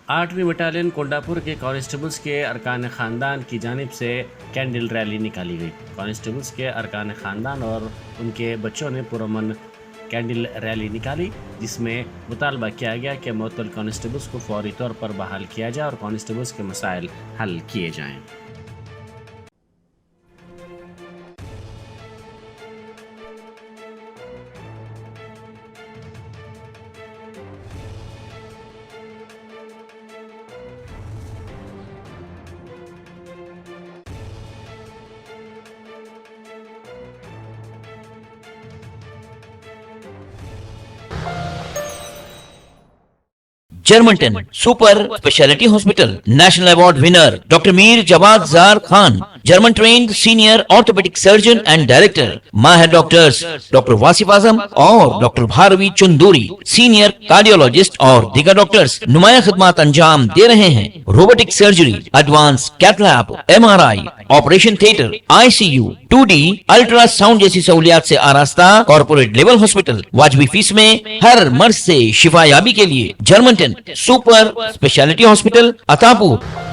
8वीं बटालियन कोंडापुर के कांस्टेबल्स के अरकान ख़ानदान की जानिब से कैंडल रैली निकाली गई। कांस्टेबल्स के अरकान ख़ानदान और उनके बच्चों ने पुरअमन कैंडल रैली निकाली, जिसमें मुतालबा किया गया कि मुअत्तल कांस्टेबल्स को फौरी तौर पर बहाल किया जाए और कांस्टेबल्स के मसाइल हल किए जाएँ। जर्मनटन super speciality hospital, national award winner doctor Mir Jawad Zar Khan, German trained senior orthopaedic surgeon and director, माहिर डॉक्टर्स डॉक्टर वासिफ आजम और doctor Bharvi Chanduri, senior cardiologist और दीगर डॉक्टर्स नुमाया खिदमत अंजाम दे रहे हैं। Robotic surgery, advance cath lab, MRI, operation theatre, ICU, 2D ultrasound जैसी सहूलियात से आरास्ता कॉर्पोरेट लेवल हॉस्पिटल, वाजबी फीस में हर मर्ज से शिफायाबी के लिए Germanton super speciality hospital, Attapur.